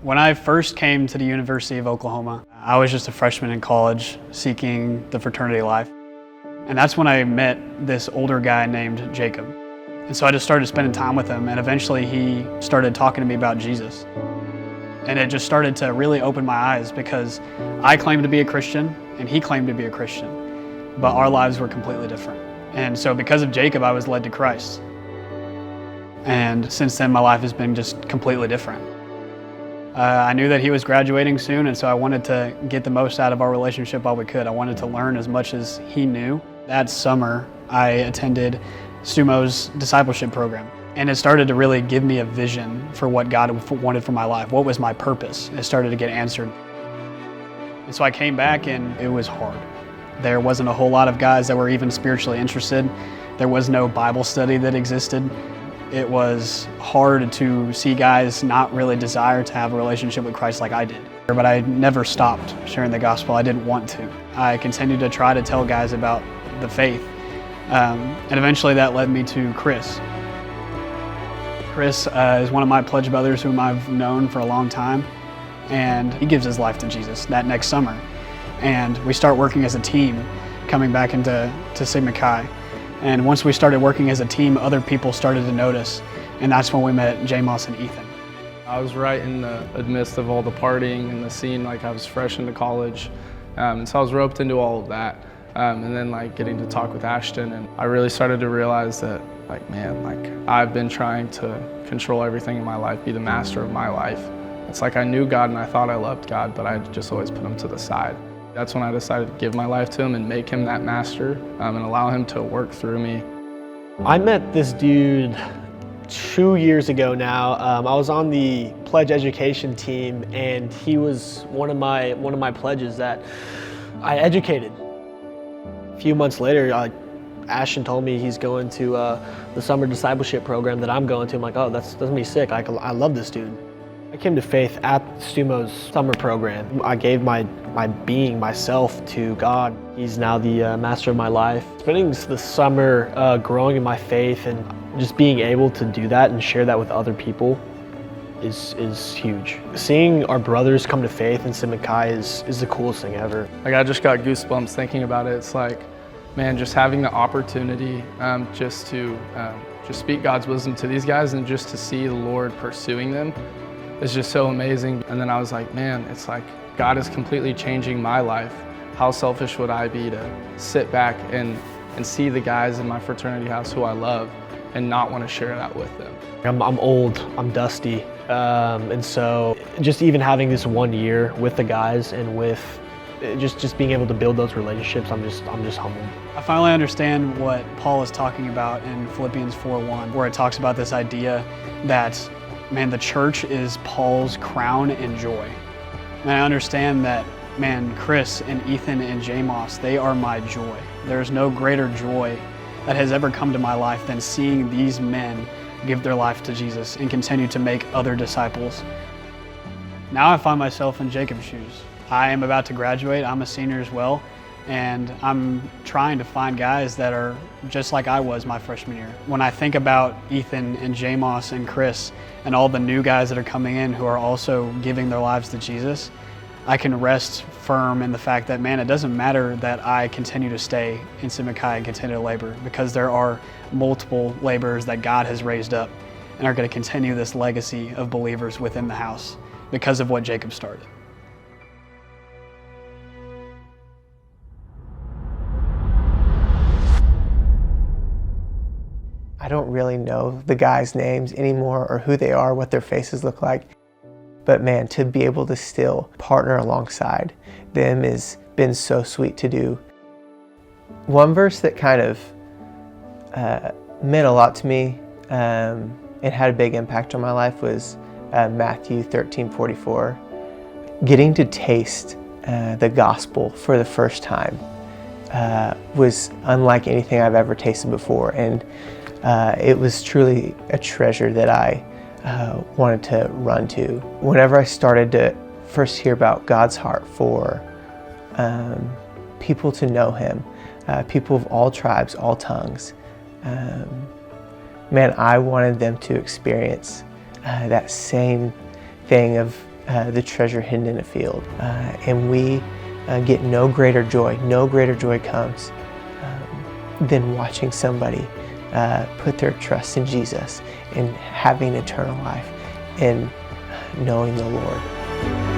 When I first came to the University of Oklahoma, I was just a freshman in college seeking the fraternity life. And that's when I met this older guy named Jacob. And so I just started spending time with him, and eventually he started talking to me about Jesus. And it just started to really open my eyes, because I claimed to be a Christian and he claimed to be a Christian, but our lives were completely different. And so because of Jacob, I was led to Christ. And since then, my life has been just completely different. I knew that he was graduating soon, and so I wanted to get the most out of our relationship while we could. I wanted to learn as much as he knew. That summer, I attended Sumo's Discipleship program, and it started to really give me a vision for what God wanted for my life. What was my purpose? It started to get answered. And so I came back, and it was hard. There wasn't a whole lot of guys that were even spiritually interested. There was no Bible study that existed. It was hard to see guys not really desire to have a relationship with Christ like I did. But I never stopped sharing the gospel. I didn't want to. I continued to try to tell guys about the faith. And eventually that led me to Chris. Chris is one of my pledge brothers whom I've known for a long time. And he gives his life to Jesus that next summer. And we start working as a team coming back into Sigma Chi. And once we started working as a team, other people started to notice, and that's when we met Jamos and Ethan. I was right in the midst of all the partying and the scene. Like, I was fresh into college, and so I was roped into all of that. And then getting to talk with Ashton, and I really started to realize that I've been trying to control everything in my life, be the master of my life. It's like I knew God and I thought I loved God, but I just always put him to the side. That's when I decided to give my life to him and make him that master, and allow him to work through me. I met this dude 2 years ago now. I was on the pledge education team, and he was one of my pledges that I educated. A few months later, Ashton told me he's going to the summer discipleship program that I'm going to. I'm like, oh, that's gonna be sick. I love this dude. I came to faith at Sumo's summer program. I gave my being, myself, to God. He's now the master of my life. Spending the summer growing in my faith and just being able to do that and share that with other people is huge. Seeing our brothers come to faith in Sigma Chi is the coolest thing ever. I just got goosebumps thinking about it. It's like, man, just having the opportunity just to speak God's wisdom to these guys and just to see the Lord pursuing them is just so amazing. And then I was like, man, it's like God is completely changing my life. How selfish would I be to sit back and see the guys in my fraternity house who I love and not want to share that with them? I'm old, I'm dusty, and so just even having this 1 year with the guys and with just being able to build those relationships, I'm just humbled. I finally understand what Paul is talking about in Philippians 4:1, where it talks about this idea that, man, the church is Paul's crown and joy. And I understand that, man, Chris and Ethan and Jamos, they are my joy. There's no greater joy that has ever come to my life than seeing these men give their life to Jesus and continue to make other disciples. Now I find myself in Jacob's shoes. I am about to graduate. I'm a senior as well. And I'm trying to find guys that are just like I was my freshman year. When I think about Ethan and Jamos and Chris and all the new guys that are coming in who are also giving their lives to Jesus, I can rest firm in the fact that, man, it doesn't matter that I continue to stay in Sigma Chi and continue to labor, because there are multiple laborers that God has raised up and are going to continue this legacy of believers within the house because of what Jacob started. I don't really know the guys' names anymore or who they are, what their faces look like. But man, to be able to still partner alongside them has been so sweet to do. One verse that kind of meant a lot to me and had a big impact on my life was Matthew 13:44. Getting to taste the gospel for the first time was unlike anything I've ever tasted before. And it was truly a treasure that I wanted to run to. Whenever I started to first hear about God's heart for people to know Him, people of all tribes, all tongues, man, I wanted them to experience that same thing of the treasure hidden in a field. And we get no greater joy comes than watching somebody put their trust in Jesus and having eternal life and knowing the Lord.